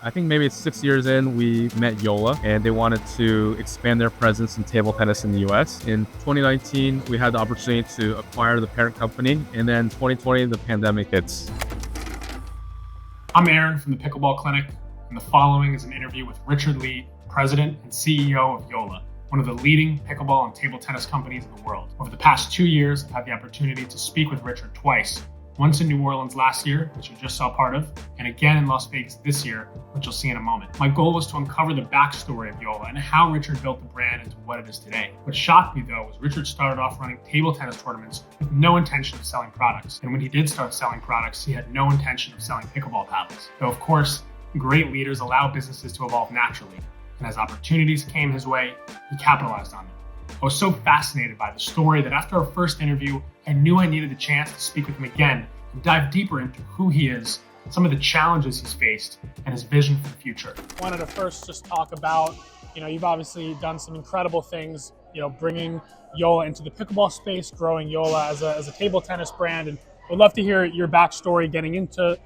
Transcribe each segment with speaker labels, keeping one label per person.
Speaker 1: I think maybe 6 years in, we met JOOLA and they wanted to expand their presence in table tennis in the US. In 2019, we had the opportunity to acquire the parent company, and then 2020, the pandemic hits.
Speaker 2: I'm Aaron from the Pickleball Clinic, and the following is an interview with Richard Lee, President and CEO of JOOLA, one of the leading pickleball and table tennis companies in the world. Over the past 2 years, I've had the opportunity to speak with Richard twice. Once in New Orleans last year, which you just saw part of, and again in Las Vegas this year, which you'll see in a moment. My goal was to uncover the backstory of JOOLA and how Richard built the brand into what it is today. What shocked me though was Richard started off running table tennis tournaments with no intention of selling products. And when he did start selling products, he had no intention of selling pickleball paddles. Though of course, great leaders allow businesses to evolve naturally. And as opportunities came his way, he capitalized on them. I was so fascinated by the story that after our first interview, I knew I needed the chance to speak with him again and dive deeper into who he is, some of the challenges he's faced, and his vision for the future.
Speaker 3: I wanted to first just talk about, you've obviously done some incredible things, bringing JOOLA into the pickleball space, growing JOOLA as a table tennis brand, and would love to hear your backstory getting into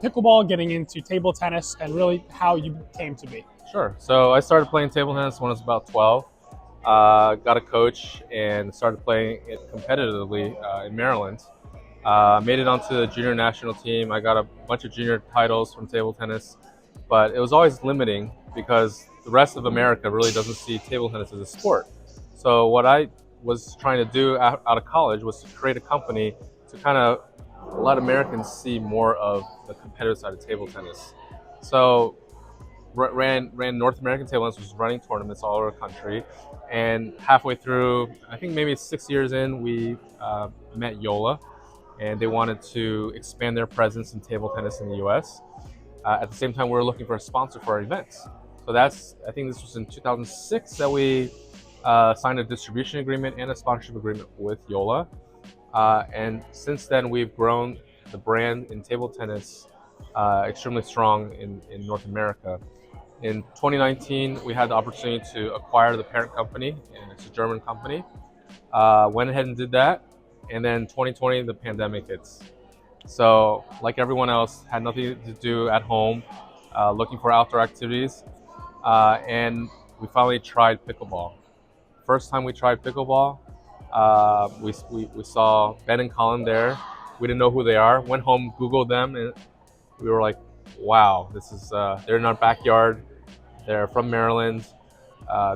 Speaker 3: pickleball, getting into table tennis, and really how you came to be.
Speaker 1: Sure. So I started playing table tennis when I was about 12. Got a coach and started playing it competitively in Maryland. Made it onto the junior national team. I got a bunch of junior titles from table tennis, but it was always limiting because the rest of America really doesn't see table tennis as a sport. So what I was trying to do out of college was to create a company to kind of let Americans see more of the competitive side of table tennis. So ran North American table tennis, was running tournaments all over the country, and halfway through, I think maybe 6 years in, we met JOOLA, and they wanted to expand their presence in table tennis in the US. At the same time, we were looking for a sponsor for our events. So I think this was in 2006 that we signed a distribution agreement and a sponsorship agreement with JOOLA. And since then, we've grown the brand in table tennis extremely strong in North America. In 2019, we had the opportunity to acquire the parent company, and it's a German company. Went ahead and did that. And then 2020, the pandemic hits. So like everyone else, had nothing to do at home, looking for outdoor activities. And we finally tried pickleball. First time we tried pickleball, we saw Ben and Collin there. We didn't know who they are. Went home, Googled them, and we were like, wow, this is, they're in our backyard. They're from Maryland.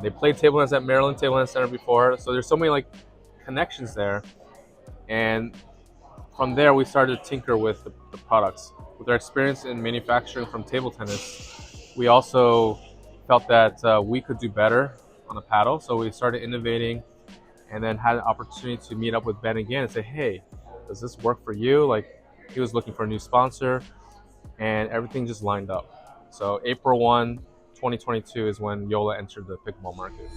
Speaker 1: They played table tennis at Maryland Table Tennis Center before. So there's so many connections there. And from there, we started to tinker with the products. With our experience in manufacturing from table tennis, we also felt that we could do better on a paddle. So we started innovating, and then had an opportunity to meet up with Ben again and say, hey, does this work for you? He was looking for a new sponsor, and everything just lined up. So April 1, 2022 is when JOOLA entered the pickleball market.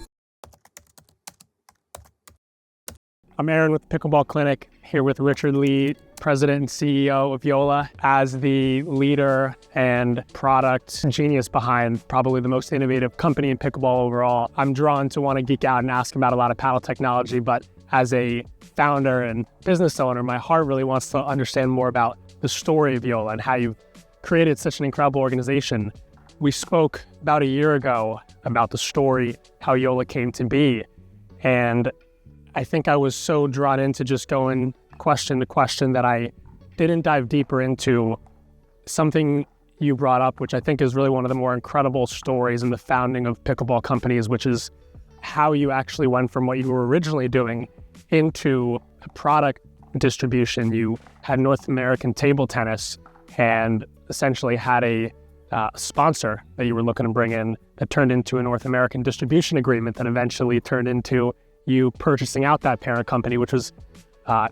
Speaker 3: I'm Aaron with Pickleball Clinic, here with Richard Lee, President and CEO of JOOLA. As the leader and product genius behind probably the most innovative company in pickleball overall, I'm drawn to want to geek out and ask about a lot of paddle technology, but as a founder and business owner, my heart really wants to understand more about the story of JOOLA and how you've created such an incredible organization. We spoke about a year ago about the story, how JOOLA came to be, and I think I was so drawn into just going question to question that I didn't dive deeper into something you brought up, which I think is really one of the more incredible stories in the founding of pickleball companies, which is how you actually went from what you were originally doing into a product distribution. You had North American table tennis and essentially had a sponsor that you were looking to bring in that turned into a North American distribution agreement that eventually turned into you purchasing out that parent company, which was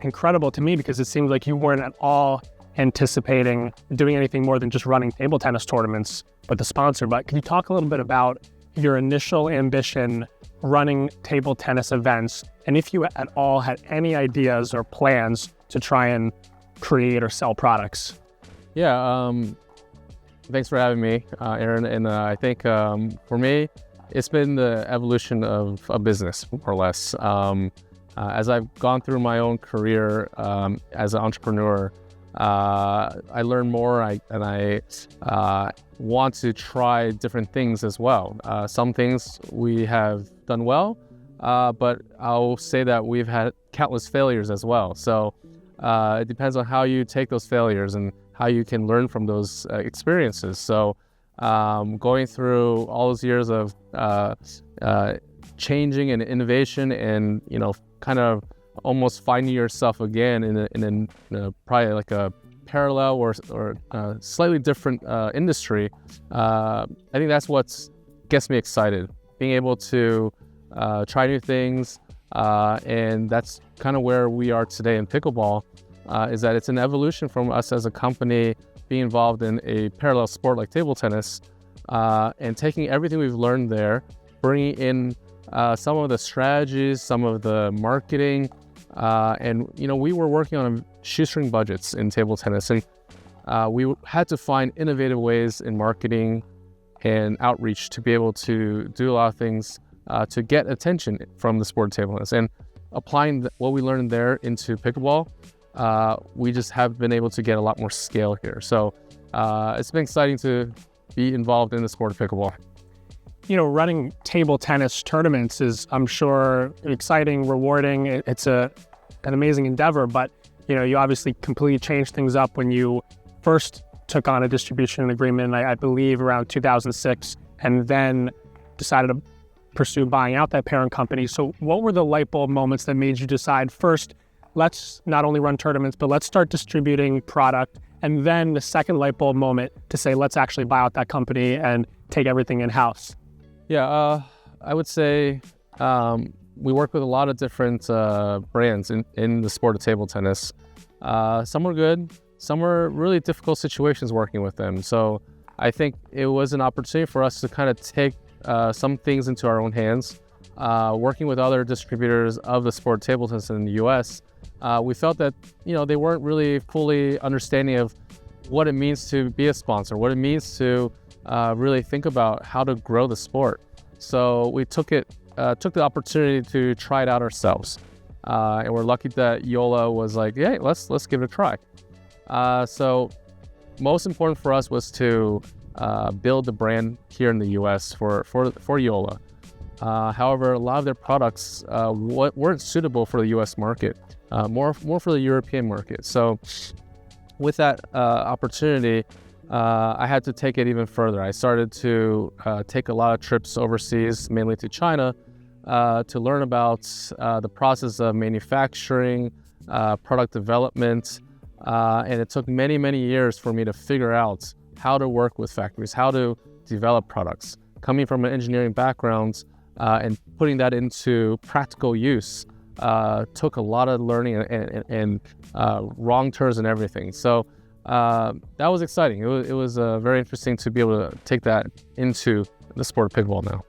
Speaker 3: incredible to me because it seemed like you weren't at all anticipating doing anything more than just running table tennis tournaments with the sponsor. But can you talk a little bit about your initial ambition running table tennis events, and if you at all had any ideas or plans to try and create or sell products?
Speaker 1: Yeah, thanks for having me, Aaron. And I think for me, it's been the evolution of a business, more or less. As I've gone through my own career as an entrepreneur, I learn more, and I want to try different things as well. Some things we have done well, but I'll say that we've had countless failures as well. So it depends on how you take those failures and how you can learn from those experiences. So going through all those years of changing and innovation, and kind of almost finding yourself again in a probably like a parallel or slightly different industry. I think that's what gets me excited, being able to try new things, and that's kind of where we are today in pickleball. Is that it's an evolution from us as a company being involved in a parallel sport like table tennis, and taking everything we've learned there, bringing in some of the strategies, some of the marketing, and we were working on shoestring budgets in table tennis, and we had to find innovative ways in marketing and outreach to be able to do a lot of things to get attention from the sport of table tennis. And applying what we learned there into pickleball, we just have been able to get a lot more scale here. So it's been exciting to be involved in the sport of pickleball.
Speaker 3: Running table tennis tournaments is, I'm sure, exciting, rewarding. It's an amazing endeavor, but you obviously completely changed things up when you first took on a distribution agreement, I believe around 2006, and then decided to pursue buying out that parent company. So what were the light bulb moments that made you decide, first, let's not only run tournaments, but let's start distributing product, and then the second light bulb moment to say, let's actually buy out that company and take everything in-house?
Speaker 1: Yeah, I would say we work with a lot of different brands in the sport of table tennis. Some were good, some were really difficult situations working with them. So I think it was an opportunity for us to kind of take some things into our own hands. Working with other distributors of the sport of table tennis in the US, we felt that they weren't really fully understanding of what it means to be a sponsor, what it means to really think about how to grow the sport. So we took the opportunity to try it out ourselves, and we're lucky that JOOLA was like, "Hey, let's give it a try." So most important for us was to build the brand here in the U.S. for JOOLA. However, a lot of their products weren't suitable for the U.S. market, more for the European market. So with that opportunity, I had to take it even further. I started to take a lot of trips overseas, mainly to China, to learn about the process of manufacturing, product development, and it took many, many years for me to figure out how to work with factories, how to develop products. Coming from an engineering background and putting that into practical use took a lot of learning and wrong turns and everything. So that was exciting. It was very interesting to be able to take that into the sport of pickleball now.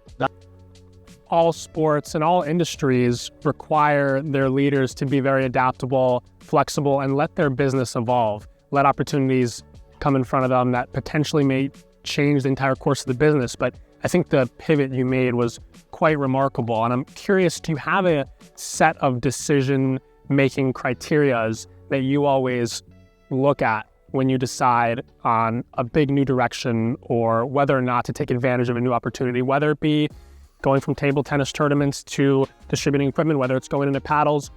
Speaker 3: All sports and all industries require their leaders to be very adaptable, flexible, and let their business evolve. Let opportunities come in front of them that potentially may change the entire course of the business. But I think the pivot you made was quite remarkable. And I'm curious, do you have a set of decision-making criterias that you always look at when you decide on a big new direction or whether or not to take advantage of a new opportunity, whether it be going from table tennis tournaments to distributing equipment, whether it's going into paddles?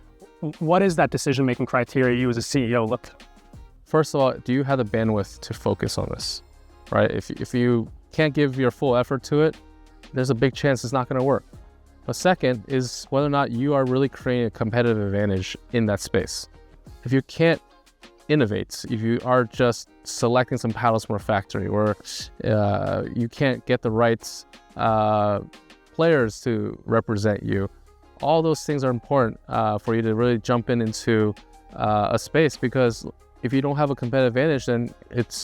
Speaker 3: What is that decision-making criteria you as a CEO look at?
Speaker 1: First of all, do you have the bandwidth to focus on this, right? If you can't give your full effort to it, there's a big chance it's not going to work. But second is whether or not you are really creating a competitive advantage in that space. If you can't innovate, if you are just selecting some paddles from a factory, or you can't get the right players to represent you, all those things are important for you to really jump into a space, because if you don't have a competitive advantage, then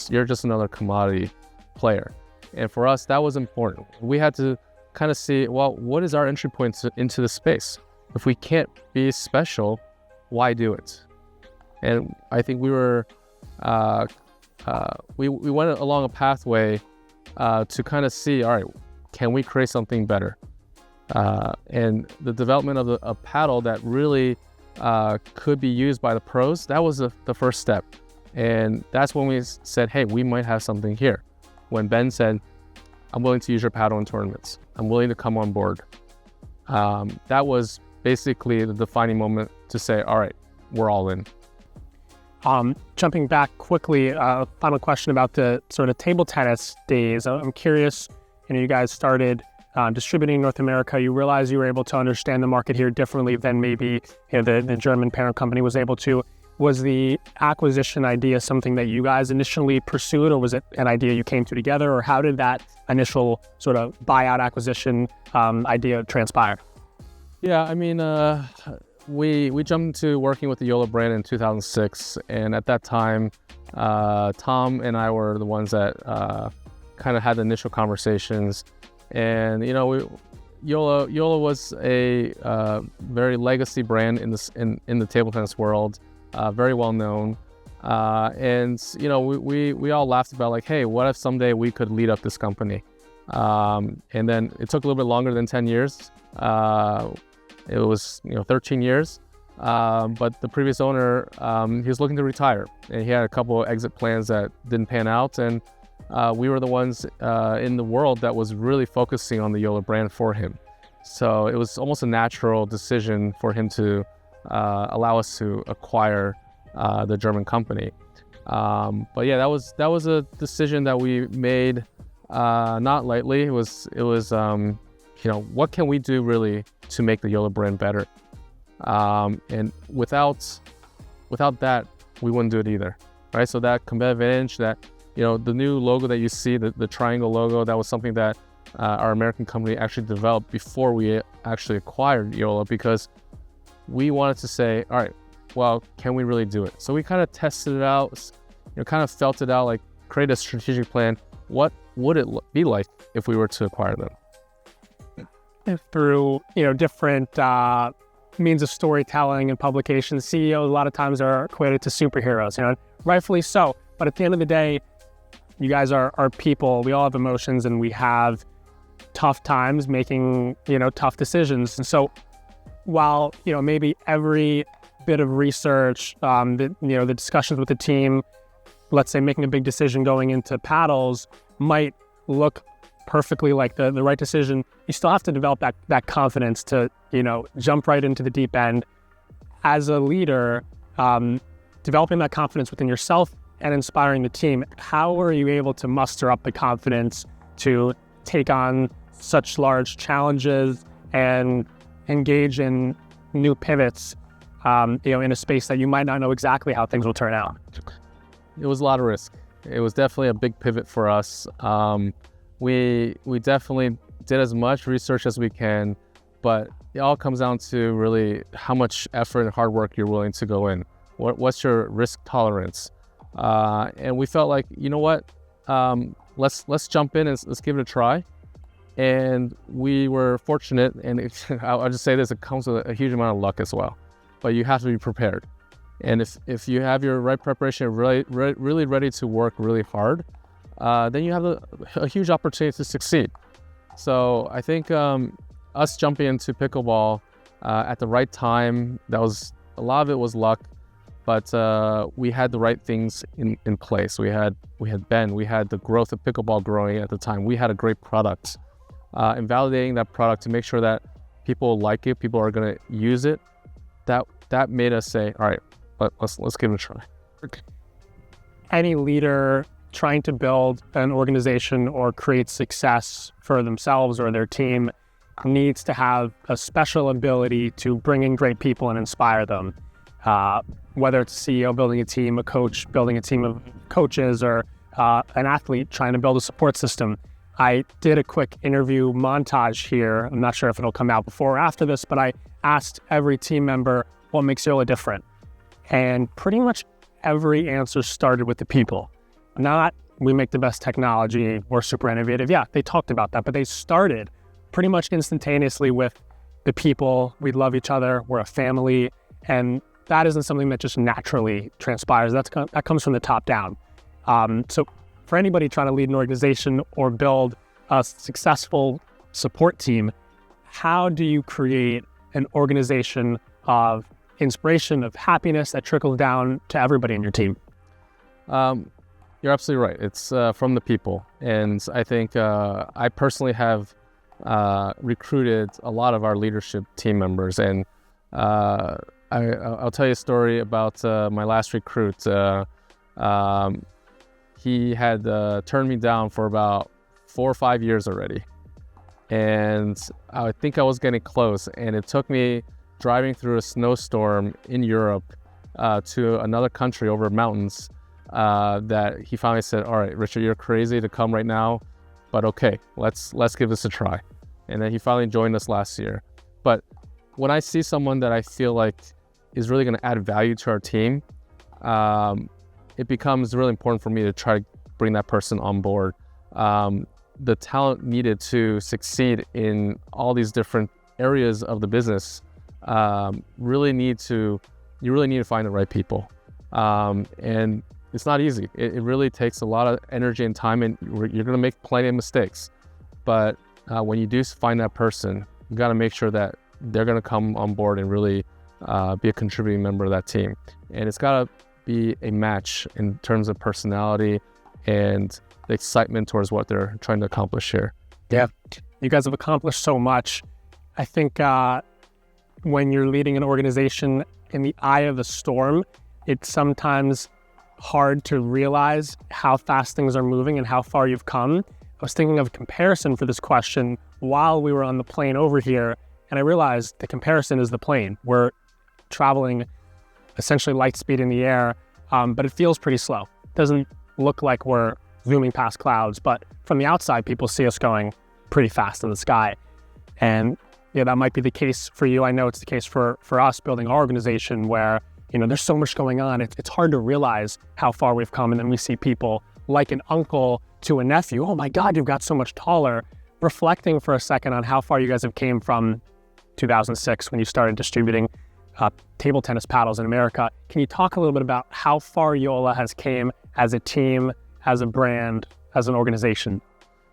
Speaker 1: you're just another commodity player. And for us, that was important. We had to kind of see, well, what is our entry point into the space? If we can't be special, why do it? And I think we were we went along a pathway to kind of see, all right, can we create something better? And the development of a paddle that really could be used by the pros, that was the first step. And that's when we said, hey, we might have something here. When Ben said, I'm willing to use your paddle in tournaments, I'm willing to come on board. That was basically the defining moment to say, all right, we're all in.
Speaker 3: Jumping back quickly, final question about the sort of table tennis days. I'm curious, you guys started distributing in North America. You realized you were able to understand the market here differently than maybe the German parent company was able to. Was the acquisition idea something that you guys initially pursued, or was it an idea you came to together, or how did that initial sort of buyout acquisition idea transpire?
Speaker 1: Yeah, I mean, we jumped into working with the JOOLA brand in 2006, and at that time, Tom and I were the ones that kind of had the initial conversations. And JOOLA was a very legacy brand in the table tennis world, very well known. And we all laughed about like, hey, what if someday we could lead up this company? And then it took a little bit longer than 10 years. It was 13 years. But the previous owner, he was looking to retire, and he had a couple of exit plans that didn't pan out. And we were the ones in the world that was really focusing on the JOOLA brand for him. So it was almost a natural decision for him to allow us to acquire the German company. But yeah, that was a decision that we made not lightly. It was what can we do really to make the JOOLA brand better? And without that, we wouldn't do it either, right? So that competitive advantage, that the new logo that you see, the triangle logo, that was something that our American company actually developed before we actually acquired JOOLA, because we wanted to say, all right, well, can we really do it? So we kind of tested it out, kind of felt it out, like create a strategic plan. What would it be like if we were to acquire them?
Speaker 3: Through different means of storytelling and publications, CEOs a lot of times are equated to superheroes, rightfully so. But at the end of the day, you guys are people. We all have emotions, and we have tough times making tough decisions. And so while maybe every bit of research, the discussions with the team, let's say making a big decision going into paddles, might look perfectly like the right decision, you still have to develop that confidence to jump right into the deep end. As a leader, developing that confidence within yourself and inspiring the team, how are you able to muster up the confidence to take on such large challenges and engage in new pivots in a space that you might not know exactly how things will turn out?
Speaker 1: It was a lot of risk. It was definitely a big pivot for us. We definitely did as much research as we can, but it all comes down to really how much effort and hard work you're willing to go in. What's your risk tolerance? And we felt like, let's jump in and let's give it a try. And we were fortunate, and I'll just say this, it comes with a huge amount of luck as well, but you have to be prepared. And if you have your right preparation, really ready to work really hard, then you have a huge opportunity to succeed. So I think us jumping into pickleball at the right time, a lot of it was luck, but we had the right things in place. We had Ben, we had the growth of pickleball growing at the time. We had a great product, and validating that product to make sure that people like it, people are going to use it. That made us say, all right, let's give it a try.
Speaker 3: Any leader trying to build an organization or create success for themselves or their team needs to have a special ability to bring in great people and inspire them. Whether it's a CEO building a team, a coach building a team of coaches, or an athlete trying to build a support system. I did a quick interview montage here. I'm not sure if it'll come out before or after this, but I asked every team member what makes JOOLA different. And pretty much every answer started with the people. Not, we make the best technology, we're super innovative. Yeah, they talked about that, but they started pretty much instantaneously with the people. We love each other, we're a family, and that isn't something that just naturally transpires. That comes from the top down. So for anybody trying to lead an organization or build a successful support team, how do you create an organization of inspiration, of happiness that trickles down to everybody in your team?
Speaker 1: You're absolutely right. It's from the people. And I think I personally have recruited a lot of our leadership team members. And I'll tell you a story about my last recruit. He had turned me down for about 4 or 5 years already. And I think I was getting close. And it took me driving through a snowstorm in Europe to another country over mountains that he finally said, all right, Richard, you're crazy to come right now, but okay, let's give this a try. And then he finally joined us last year. But when I see someone that I feel like is really going to add value to our team, it becomes really important for me to try to bring that person on board. The talent needed to succeed in all these different areas of the business you really need to find the right people. And it's not easy. It really takes a lot of energy and time, and you're going to make plenty of mistakes. But when you do find that person, you got to make sure that they're going to come on board and really be a contributing member of that team. And it's got to be a match in terms of personality and the excitement towards what they're trying to accomplish here.
Speaker 3: Yeah, you guys have accomplished so much. I think when you're leading an organization in the eye of the storm, it's sometimes hard to realize how fast things are moving and how far you've come. I was thinking of a comparison for this question while we were on the plane over here, and I realized the comparison is the plane. We're traveling essentially light speed in the air, but it feels pretty slow. It doesn't look like we're zooming past clouds, but from the outside, people see us going pretty fast in the sky. And yeah, that might be the case for you. I know it's the case for us building our organization where, there's so much going on. It's hard to realize how far we've come. And then we see people like an uncle to a nephew. Oh my God, you've got so much taller. Reflecting for a second on how far you guys have came from 2006 when you started distributing table tennis paddles in America. Can you talk a little bit about how far JOOLA has came as a team, as a brand, as an organization?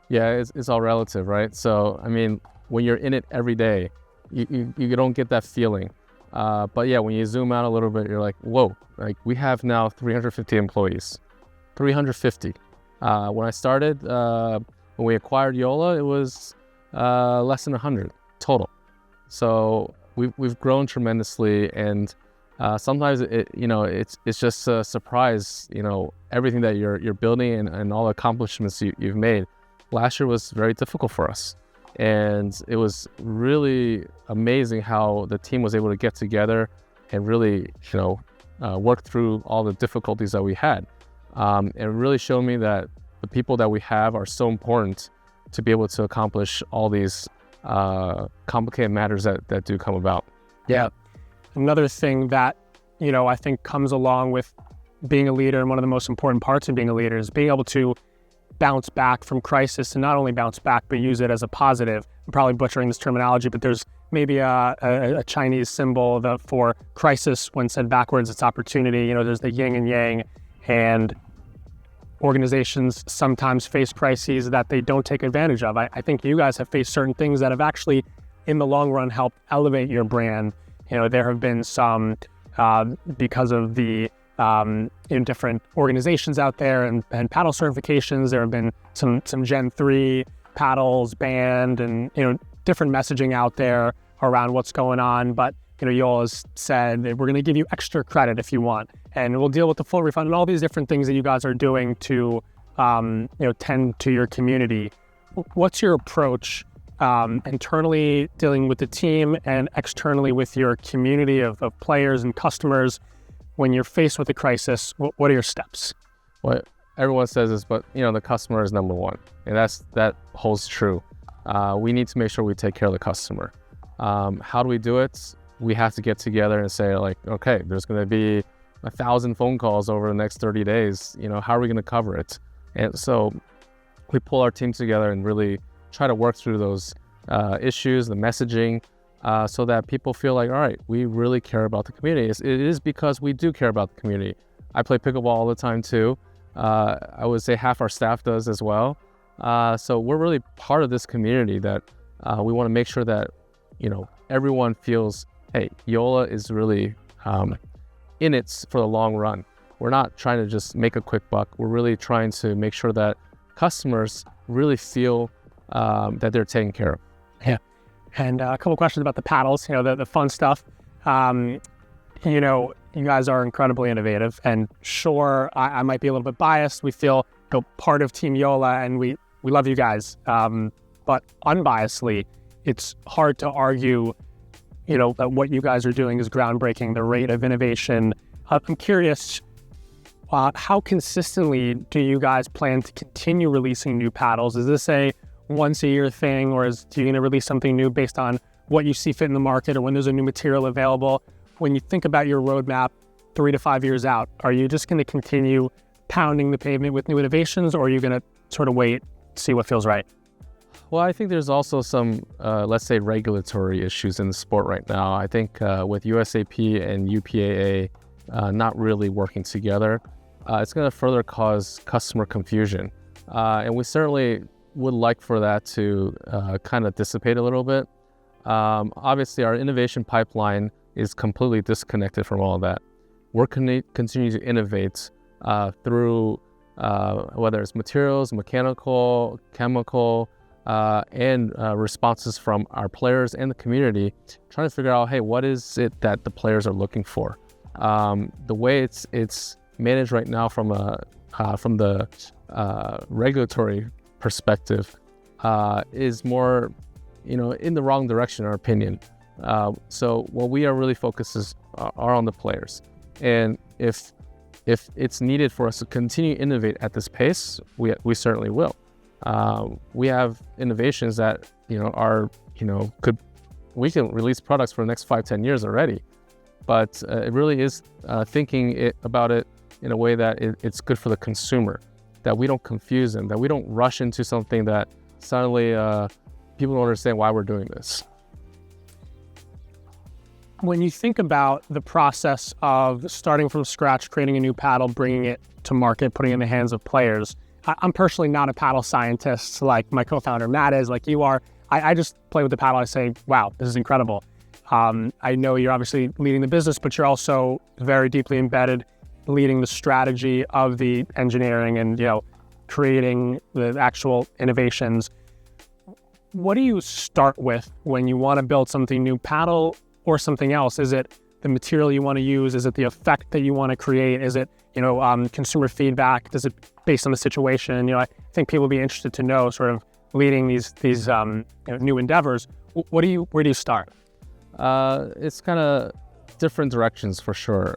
Speaker 1: Yeah, it's all relative, right? So, I mean, when you're in it every day, you don't get that feeling. But yeah, when you zoom out a little bit, you're like, whoa, like we have now 350 employees, 350. When I started, when we acquired JOOLA, it was less than 100 total. So we've grown tremendously, and sometimes it's just a surprise, everything that you're building and all the accomplishments you've made. Last year was very difficult for us. And it was really amazing how the team was able to get together and really, work through all the difficulties that we had. And it really showed me that the people that we have are so important to be able to accomplish all these complicated matters that do come about.
Speaker 3: Yeah. Another thing that, I think comes along with being a leader, and one of the most important parts of being a leader is being able to bounce back from crisis, and not only bounce back, but use it as a positive. I'm probably butchering this terminology, but there's maybe a Chinese symbol for crisis. When said backwards, it's opportunity. There's the yin and yang, and organizations sometimes face crises that they don't take advantage of. I think you guys have faced certain things that have actually, in the long run, helped elevate your brand. There have been some, because of the in different organizations out there and paddle certifications. There have been some Gen 3 paddles banned, and different messaging out there around what's going on. But JOOLA's said that we're going to give you extra credit if you want, and we'll deal with the full refund and all these different things that you guys are doing to tend to your community. What's your approach internally dealing with the team and externally with your community of players and customers? When you're faced with a crisis, what are your steps?
Speaker 1: Well, everyone says this, but the customer is number one, and that holds true. We need to make sure we take care of the customer. How do we do it? We have to get together and say, like, okay, there's going to be 1,000 phone calls over the next 30 days. How are we going to cover it? And so we pull our team together and really try to work through those issues, the messaging, so that people feel like, all right, we really care about the community. It is because we do care about the community. I play pickleball all the time too. I would say half our staff does as well. So we're really part of this community that we want to make sure that, everyone feels, hey, JOOLA is really in it for the long run. we're not trying to just make a quick buck. We're really trying to make sure that customers really feel that they're taken care of.
Speaker 3: Yeah. And a couple questions about the paddles, the fun stuff. You guys are incredibly innovative, and sure, I might be a little bit biased. We feel part of Team JOOLA, and we love you guys. But unbiasedly, it's hard to argue, that what you guys are doing is groundbreaking, the rate of innovation. I'm curious, how consistently do you guys plan to continue releasing new paddles? Is this a once-a-year thing, or are you going to release something new based on what you see fit in the market or when there's a new material available? When you think about your roadmap 3 to 5 years out, are you just going to continue pounding the pavement with new innovations, or are you going to sort of wait, see what feels right?
Speaker 1: Well, I think there's also some, let's say, regulatory issues in the sport right now. I think with USAP and UPAA not really working together, it's going to further cause customer confusion. And we certainly would like for that to kind of dissipate a little bit. Obviously, our innovation pipeline is completely disconnected from all of that. We're continuing to innovate through whether it's materials, mechanical, chemical, and responses from our players and the community, trying to figure out, hey, what is it that the players are looking for? The way it's managed right now from the regulatory perspective is more, in the wrong direction, in our opinion. So what we are really focused are on the players, and if it's needed for us to continue to innovate at this pace, we certainly will. We have innovations that we can release products for the next 5-10 years already, but it really is thinking about it in a way that it's good for the consumer, that we don't confuse them, that we don't rush into something that suddenly people don't understand why we're doing this.
Speaker 3: When you think about the process of starting from scratch, creating a new paddle, bringing it to market, putting it in the hands of players, I'm personally not a paddle scientist like my co-founder Matt is, like you are. I just play with the paddle. I say, wow, this is incredible. I know you're obviously leading the business, but you're also very deeply embedded, leading the strategy of the engineering and creating the actual innovations. What do you start with when you want to build something new, paddle or something else? Is it the material you want to use? Is it the effect that you want to create? Is it consumer feedback? Does it based on the situation? I think people will be interested to know, sort of leading these new endeavors. Where do you start?
Speaker 1: It's kind of different directions for sure.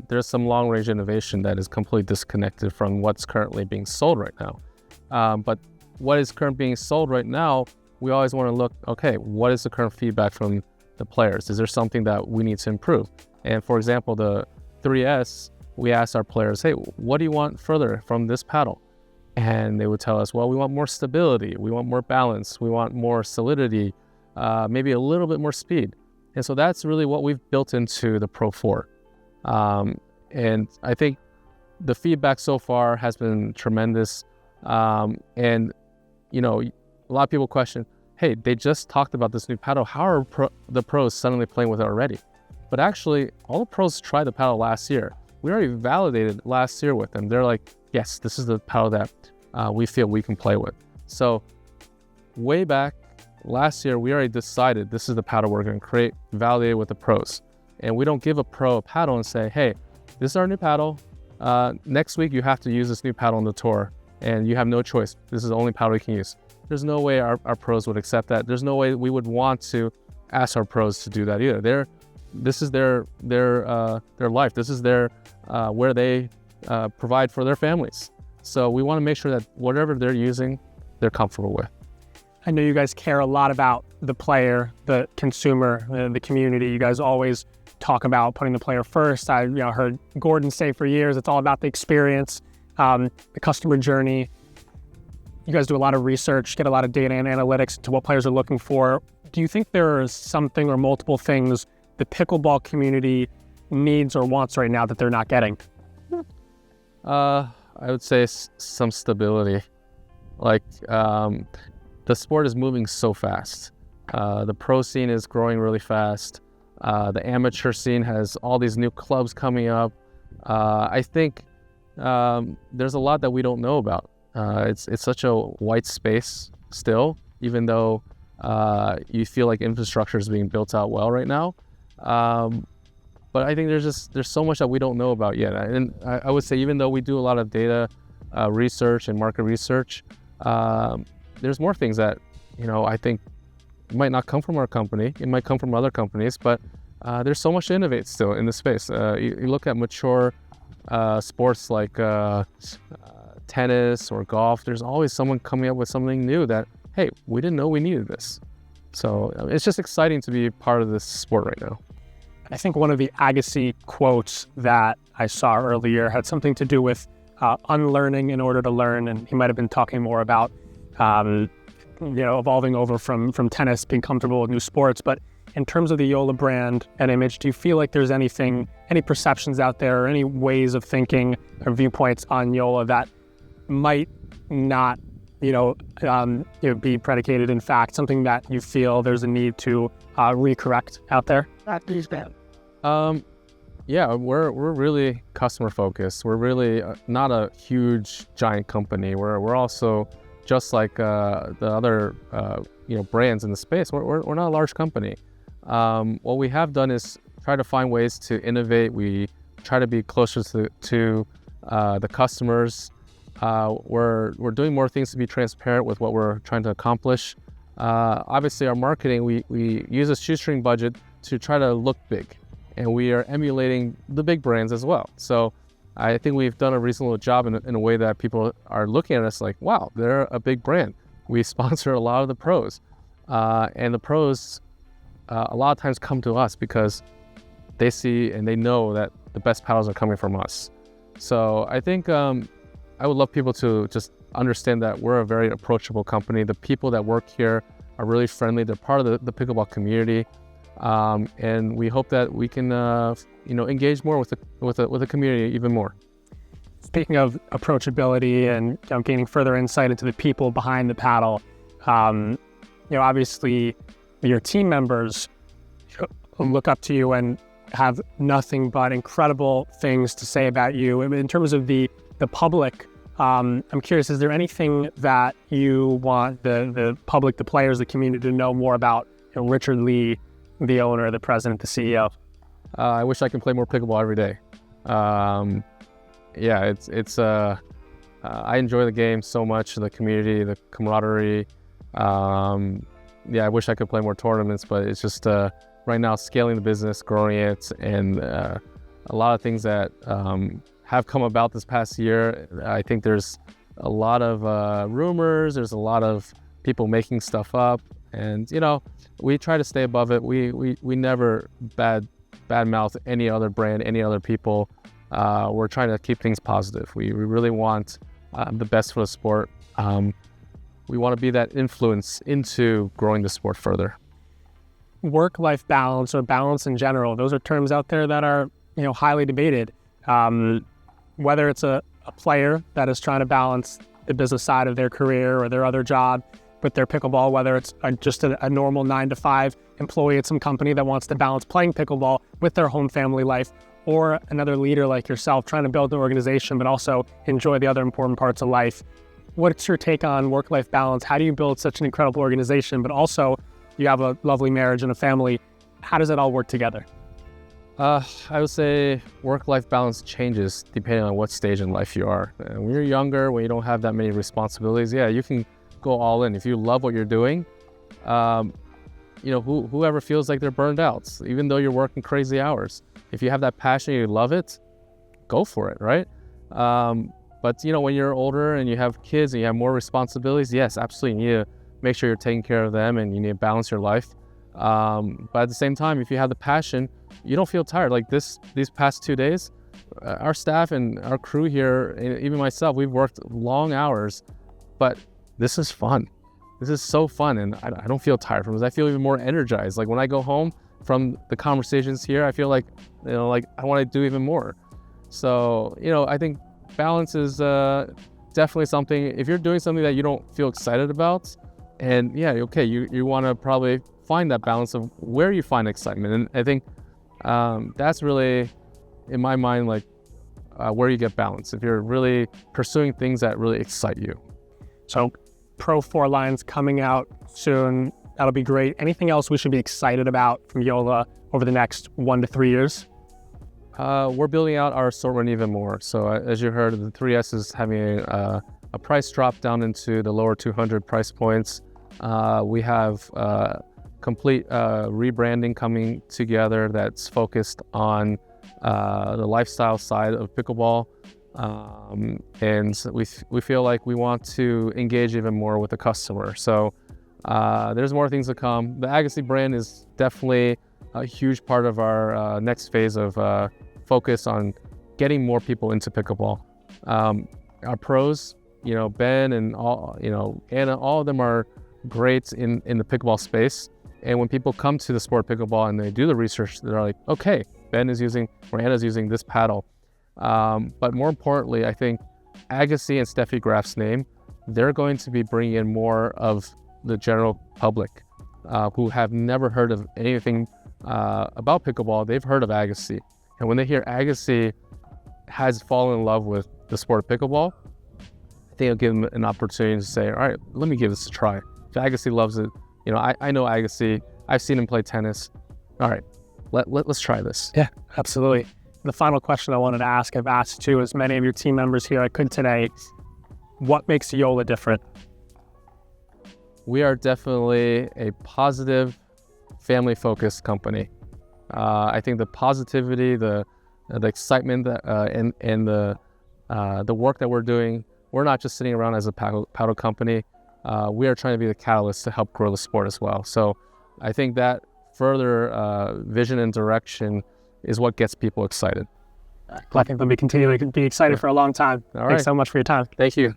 Speaker 1: There's some long-range innovation that is completely disconnected from what's currently being sold right now. But what is currently being sold right now, we always want to look, okay, what is the current feedback from the players? Is there something that we need to improve? And for example, the 3S, we asked our players, hey, what do you want further from this paddle? And they would tell us, well, we want more stability, we want more balance, we want more solidity, maybe a little bit more speed. And so that's really what we've built into the Pro 4. And I think the feedback so far has been tremendous. And, a lot of people question, hey, they just talked about this new paddle. How are the pros suddenly playing with it already? But actually, all the pros tried the paddle last year. We already validated last year with them. They're like, yes, this is the paddle that we feel we can play with. So way back last year, we already decided this is the paddle we're going to create, validate with the pros. And we don't give a pro a paddle and say, hey, this is our new paddle. Next week, you have to use this new paddle on the tour, and you have no choice. This is the only paddle you can use. There's no way our pros would accept that. There's no way we would want to ask our pros to do that either. This is their life. This is their where they provide for their families. So we want to make sure that whatever they're using, they're comfortable with.
Speaker 3: I know you guys care a lot about the player, the consumer, the community. You guys always talk about putting the player first. I heard Gordon say for years, it's all about the experience, the customer journey. You guys do a lot of research, get a lot of data and analytics into what players are looking for. Do you think there is something or multiple things the pickleball community needs or wants right now that they're not getting?
Speaker 1: I would say some stability. Like, the sport is moving so fast. The pro scene is growing really fast. The amateur scene has all these new clubs coming up. I think there's a lot that we don't know about. It's such a white space still, even though you feel like infrastructure is being built out well right now. But I think there's so much that we don't know about yet. And I would say, even though we do a lot of data research and market research, there's more things that, I think might not come from our company. It might come from other companies, but there's so much to innovate still in the space. You look at mature sports like tennis or golf, there's always someone coming up with something new that, hey, we didn't know we needed this. So it's just exciting to be part of this sport right now.
Speaker 3: I think one of the Agassi quotes that I saw earlier had something to do with unlearning in order to learn, and he might have been talking more about evolving over from tennis, being comfortable with new sports. But in terms of the JOOLA brand and image, do you feel like there's any perceptions out there or any ways of thinking or viewpoints on JOOLA that might not be predicated in fact, something that you feel there's a need to recorrect out there?
Speaker 1: Yeah, we're really customer focused. We're really not a huge giant company. We're also just like the other brands in the space. We're not a large company. What we have done is try to find ways to innovate. We try to be closer to the customers. We're doing more things to be transparent with what we're trying to accomplish. Obviously, our marketing, we use a shoestring budget to try to look big, and we are emulating the big brands as well. So I think we've done a reasonable job in a way that people are looking at us like, wow, they're a big brand. We sponsor a lot of the pros, and the pros a lot of times come to us because they see and they know that the best paddles are coming from us. So I think I would love people to just understand that we're a very approachable company. The people that work here are really friendly. They're part of the pickleball community. And we hope that we can, engage more with the community even more.
Speaker 3: Speaking of approachability and gaining further insight into the people behind the paddle, obviously your team members look up to you and have nothing but incredible things to say about you. In terms of the public, I'm curious, is there anything that you want the public, the players, the community to know more about Richard Lee, the owner, the president, the CEO?
Speaker 1: I wish I could play more pickleball every day. I enjoy the game so much, the community, the camaraderie. I wish I could play more tournaments, but it's just right now scaling the business, growing it, and a lot of things that have come about this past year. I think there's a lot of rumors. There's a lot of people making stuff up, and we try to stay above it. We never badmouth any other brand, any other people. We're trying to keep things positive. We really want the best for the sport. We want to be that influence into growing the sport further.
Speaker 3: Work-life balance, or balance in general, those are terms out there that are highly debated. Whether it's a player that is trying to balance the business side of their career or their other job with their pickleball, whether it's just a normal 9-to-5 employee at some company that wants to balance playing pickleball with their home family life, or another leader like yourself trying to build an organization but also enjoy the other important parts of life. What's your take on work-life balance? How do you build such an incredible organization, but also you have a lovely marriage and a family? How does it all work together?
Speaker 1: I would say work-life balance changes depending on what stage in life you are. When you're younger, when you don't have that many responsibilities, you can go all in. If you love what you're doing, whoever feels like they're burned out, even though you're working crazy hours, if you have that passion, you love it, go for it, right? But when you're older and you have kids and you have more responsibilities, yes, absolutely, you need to make sure you're taking care of them and you need to balance your life. But at the same time, if you have the passion, you don't feel tired. Like these past 2 days, our staff and our crew here, and even myself, we've worked long hours, but this is fun. This is so fun, and I don't feel tired from this. I feel even more energized. Like when I go home from the conversations here, I feel like, like I want to do even more. So, I think balance is definitely something. If you're doing something that you don't feel excited about, and you want to probably find that balance of where you find excitement. And I think that's really, in my mind, like where you get balance, if you're really pursuing things that really excite you.
Speaker 3: So Pro 4 lines coming out soon. That'll be great. Anything else we should be excited about from JOOLA over the next 1 to 3 years?
Speaker 1: We're building out our assortment even more. So as you heard, the 3S is having a price drop down into the lower 200 price points. We have complete rebranding coming together that's focused on the lifestyle side of pickleball. And we feel like we want to engage even more with the customer. So there's more things to come. The Agassi brand is definitely a huge part of our next phase of focus on getting more people into pickleball. Our pros, Ben and Anna, all of them are great in the pickleball space. And when people come to the sport pickleball and they do the research, they're like, okay, Ben is using, or Anna's using this paddle. But more importantly, I think Agassi and Steffi Graf's name, they're going to be bringing in more of the general public who have never heard of anything about pickleball. They've heard of Agassi. And when they hear Agassi has fallen in love with the sport of pickleball, I think it'll give them an opportunity to say, all right, let me give this a try. If Agassi loves it, I know Agassi, I've seen him play tennis. All right, let's try this.
Speaker 3: Yeah, absolutely. The final question I wanted to ask, I've asked to as many of your team members here I could today, what makes JOOLA different?
Speaker 1: We are definitely a positive, family-focused company. I think the positivity, the excitement, and the work that we're doing, we're not just sitting around as a paddle company. We are trying to be the catalyst to help grow the sport as well. So I think that further vision and direction is what gets people excited.
Speaker 3: I think they'll be continuing to be excited for a long time.
Speaker 1: All right.
Speaker 3: Thanks so much for your time.
Speaker 1: Thank you.